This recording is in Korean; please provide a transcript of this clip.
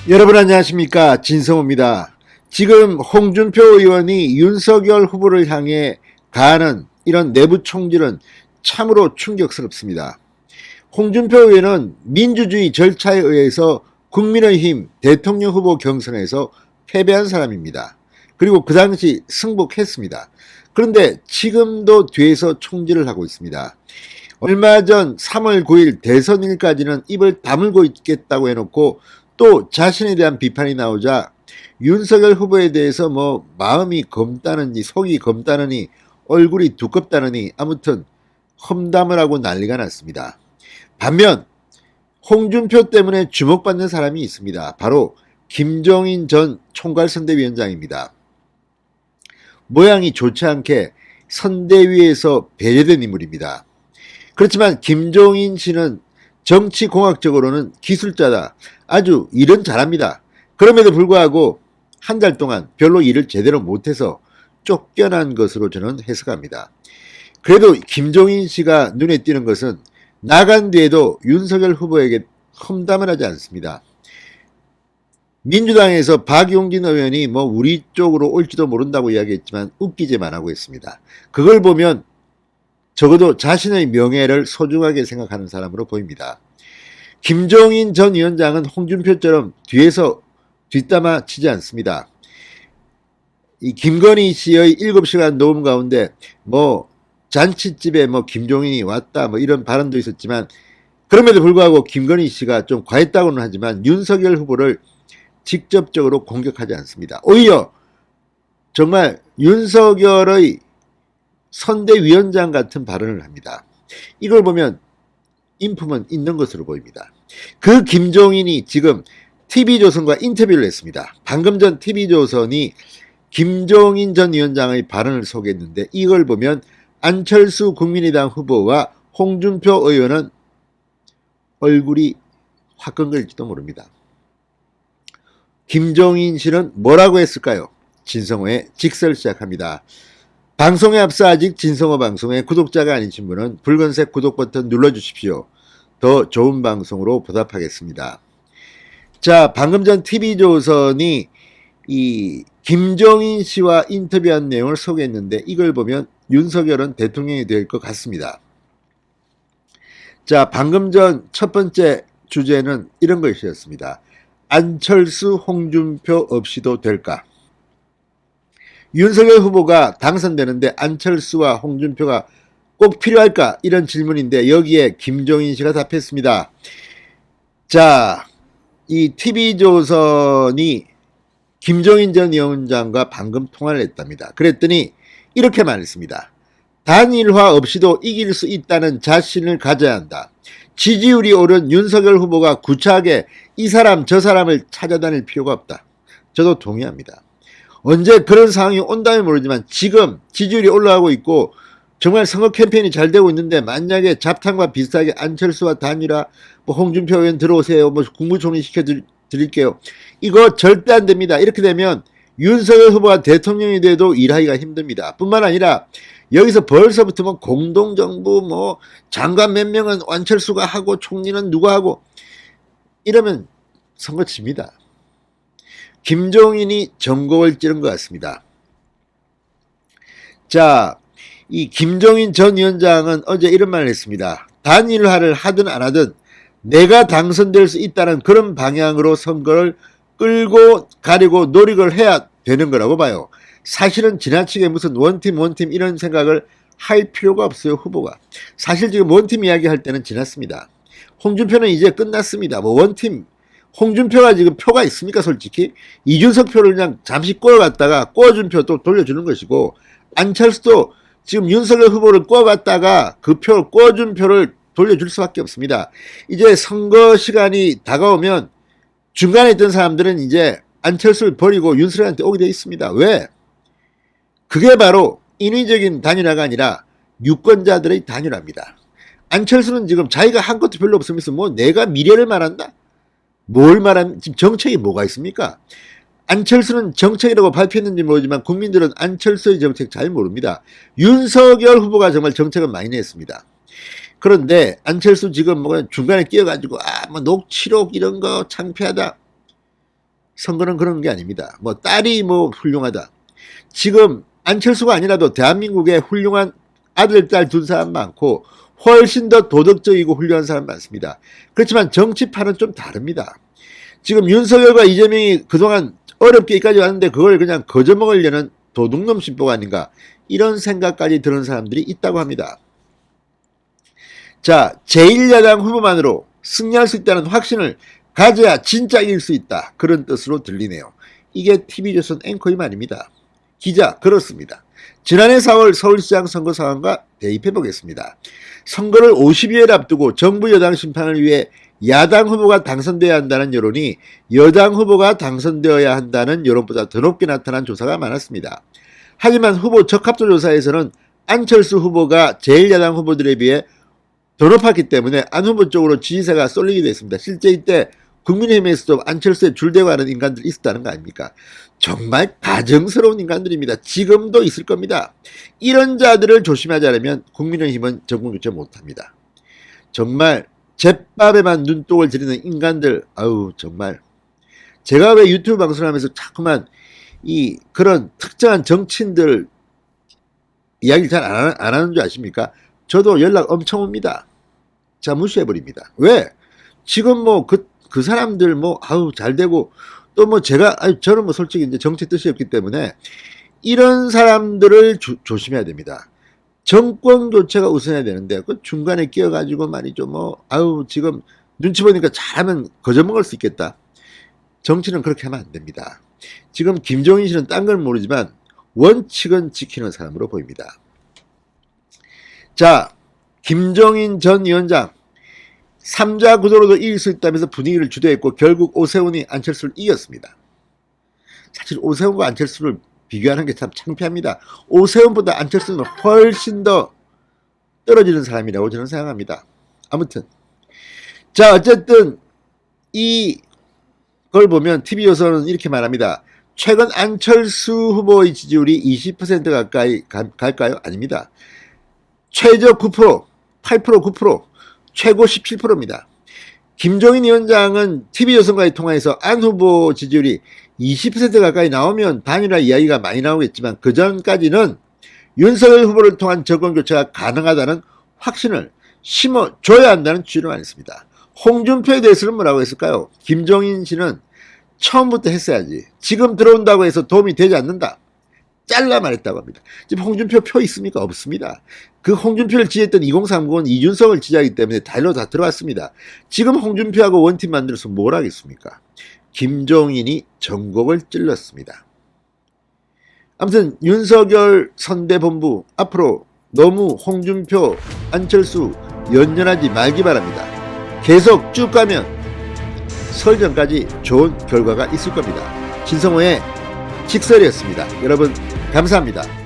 여러분 안녕하십니까, 진성호입니다. 지금 홍준표 의원이 윤석열 후보를 향해 가하는 이런 내부 총질은 참으로 충격스럽습니다. 홍준표 의원은 민주주의 절차에 의해서 국민의힘 대통령 후보 경선에서 패배한 사람입니다. 그리고 그 당시 승복했습니다. 그런데 지금도 뒤에서 총질을 하고 있습니다. 얼마 전 3월 9일 대선일까지는 입을 다물고 있겠다고 해놓고 또 자신에 대한 비판이 나오자 윤석열 후보에 대해서 마음이 검다느니 속이 검다느니 얼굴이 두껍다느니 아무튼 험담을 하고 난리가 났습니다. 반면 홍준표 때문에 주목받는 사람이 있습니다. 바로 김종인 전 총괄선대위원장입니다. 모양이 좋지 않게 선대위에서 배제된 인물입니다. 그렇지만 김종인 씨는 정치공학적으로는 기술자다. 아주 일은 잘합니다. 그럼에도 불구하고 한 달 동안 별로 일을 제대로 못해서 쫓겨난 것으로 저는 해석합니다. 그래도 김종인 씨가 눈에 띄는 것은 나간 뒤에도 윤석열 후보에게 험담을 하지 않습니다. 민주당에서 박용진 의원이 우리 쪽으로 올지도 모른다고 이야기했지만 웃기지만 하고 있습니다. 그걸 보면 적어도 자신의 명예를 소중하게 생각하는 사람으로 보입니다. 김종인 전 위원장은 홍준표처럼 뒤에서 뒷담화 치지 않습니다. 이 김건희 씨의 7시간 녹음 가운데 잔치집에 김종인이 왔다 이런 발언도 있었지만, 그럼에도 불구하고 김건희 씨가 좀 과했다고는 하지만 윤석열 후보를 직접적으로 공격하지 않습니다. 오히려 정말 윤석열의 선대위원장 같은 발언을 합니다. 이걸 보면 인품은 있는 것으로 보입니다. 그 김종인이 지금 TV조선과 인터뷰를 했습니다. 방금 전 TV조선이 김종인 전 위원장의 발언을 소개했는데, 이걸 보면 안철수 국민의당 후보와 홍준표 의원은 얼굴이 화끈거릴지도 모릅니다. 김종인 씨는 뭐라고 했을까요? 진성호의 직설 시작합니다. 방송에 앞서 아직 진성호 방송의 구독자가 아니신 분은 붉은색 구독 버튼 눌러주십시오. 더 좋은 방송으로 보답하겠습니다. 자, 방금 전 TV조선이 이 김종인 씨와 인터뷰한 내용을 소개했는데, 이걸 보면 윤석열은 대통령이 될 것 같습니다. 자, 방금 전 첫 번째 주제는 이런 것이었습니다. 안철수, 홍준표 없이도 될까? 윤석열 후보가 당선되는데 안철수와 홍준표가 꼭 필요할까? 이런 질문인데, 여기에 김종인 씨가 답했습니다. 자, 이 TV조선이 김종인 전 위원장과 방금 통화를 했답니다. 그랬더니 이렇게 말했습니다. 단일화 없이도 이길 수 있다는 자신을 가져야 한다. 지지율이 오른 윤석열 후보가 구차하게 이 사람 저 사람을 찾아다닐 필요가 없다. 저도 동의합니다. 언제 그런 상황이 온다면 모르지만 지금 지지율이 올라가고 있고 정말 선거 캠페인이 잘 되고 있는데, 만약에 잡탕과 비슷하게 안철수와 단일화, 홍준표 의원 들어오세요, 국무총리 시켜드릴게요, 이거 절대 안 됩니다. 이렇게 되면 윤석열 후보가 대통령이 돼도 일하기가 힘듭니다. 뿐만 아니라 여기서 벌써부터 공동정부 장관 몇 명은 안철수가 하고 총리는 누가 하고 이러면 선거 집니다. 김종인이 전곡을 찌른 것 같습니다. 자, 이 김종인 전 위원장은 어제 이런 말을 했습니다. 단일화를 하든 안 하든 내가 당선될 수 있다는 그런 방향으로 선거를 끌고 가려고 노력을 해야 되는 거라고 봐요. 사실은 지나치게 무슨 원팀 이런 생각을 할 필요가 없어요, 후보가. 사실 지금 원팀 이야기할 때는 지났습니다. 홍준표는 이제 끝났습니다. 원팀, 홍준표가 지금 표가 있습니까, 솔직히? 이준석 표를 그냥 잠시 꼬여갔다가 꼬아준 표 또 돌려주는 것이고, 안철수도 지금 윤석열 후보를 꼬아갔다가 그 표, 꼬아준 표를 돌려줄 수밖에 없습니다. 이제 선거 시간이 다가오면 중간에 있던 사람들은 이제 안철수를 버리고 윤석열한테 오게 되어 있습니다. 왜? 그게 바로 인위적인 단일화가 아니라 유권자들의 단일화입니다. 안철수는 지금 자기가 한 것도 별로 없으면서 내가 미래를 말한다? 뭘 말하면 지금 정책이 뭐가 있습니까? 안철수는 정책이라고 발표했는지 모르지만 국민들은 안철수의 정책 잘 모릅니다. 윤석열 후보가 정말 정책은 많이 냈습니다. 그런데 안철수 지금 중간에 끼어가지고 녹취록 이런 거 창피하다. 선거는 그런 게 아닙니다. 뭐 딸이 뭐 훌륭하다. 지금 안철수가 아니라도 대한민국에 훌륭한 아들, 딸 둔 사람 많고 훨씬 더 도덕적이고 훌륭한 사람 많습니다. 그렇지만 정치판은 좀 다릅니다. 지금 윤석열과 이재명이 그동안 어렵게 여기까지 왔는데 그걸 그냥 거저먹으려는 도둑놈 신보가 아닌가, 이런 생각까지 드는 사람들이 있다고 합니다. 자, 제1야당 후보만으로 승리할 수 있다는 확신을 가져야 진짜 이길 수 있다, 그런 뜻으로 들리네요. 이게 TV조선 앵커의 말입니다. 기자, 그렇습니다. 지난해 4월 서울시장 선거 상황과 대입해 보겠습니다. 선거를 50여일 앞두고 정부 여당 심판을 위해 야당 후보가 당선되어야 한다는 여론이 여당 후보가 당선되어야 한다는 여론보다 더 높게 나타난 조사가 많았습니다. 하지만 후보 적합도 조사에서는 안철수 후보가 제1야당 후보들에 비해 더 높았기 때문에 안 후보 쪽으로 지지세가 쏠리게 됐습니다. 실제 이때 국민의힘에서도 안철수에 줄대고 하는 인간들이 있었다는 거 아닙니까? 정말 가증스러운 인간들입니다. 지금도 있을 겁니다. 이런 자들을 조심하지 않으면 국민의힘은 정권교체 못합니다. 정말 잿밥에만 눈독을 들이는 인간들, 아우 정말. 제가 왜 유튜브 방송을 하면서 자꾸만 이 그런 특정한 정치인들 이야기를 잘 안 하는 줄 아십니까? 저도 연락 엄청 옵니다. 자, 무시해버립니다. 왜? 지금 뭐 그 사람들 뭐 아우 잘 되고 또 뭐 제가 저는 뭐 솔직히 이제 정치 뜻이 없기 때문에 이런 사람들을 조심해야 됩니다. 정권 교체가 우선해야 되는데 그 중간에 끼어가지고 말이죠. 뭐 아우 지금 눈치 보니까 잘하면 거저먹을 수 있겠다. 정치는 그렇게 하면 안 됩니다. 지금 김종인 씨는 딴 건 모르지만 원칙은 지키는 사람으로 보입니다. 자, 김종인 전 위원장 3자 구도로도 이길 수 있다면서 분위기를 주도했고 결국 오세훈이 안철수를 이겼습니다. 사실 오세훈과 안철수를 비교하는 게 참 창피합니다. 오세훈보다 안철수는 훨씬 더 떨어지는 사람이라고 저는 생각합니다. 아무튼 자, 어쨌든 이걸 보면 TV조선은 이렇게 말합니다. 최근 안철수 후보의 지지율이 20% 가까이 갈까요? 아닙니다. 최저 9%, 8%, 9%, 최고 17%입니다. 김종인 위원장은 TV조선과의 통화에서 안 후보 지지율이 20% 가까이 나오면 단일화 이야기가 많이 나오겠지만 그 전까지는 윤석열 후보를 통한 정권교체가 가능하다는 확신을 심어줘야 한다는 취지로 말했습니다. 홍준표에 대해서는 뭐라고 했을까요? 김종인 씨는 처음부터 했어야지. 지금 들어온다고 해서 도움이 되지 않는다. 잘라 말했다고 합니다. 지금 홍준표 표 있습니까? 없습니다. 그 홍준표를 지지했던 2030은 이준석을 지지하기 때문에 달로 다 들어왔습니다. 지금 홍준표하고 원팀 만들어서 뭘 하겠습니까? 김종인이 전곡을 찔렀습니다. 아무튼 윤석열 선대본부 앞으로 너무 홍준표, 안철수 연연하지 말기 바랍니다. 계속 쭉 가면 설 전까지 좋은 결과가 있을 겁니다. 진성호의 직설이었습니다. 여러분 감사합니다.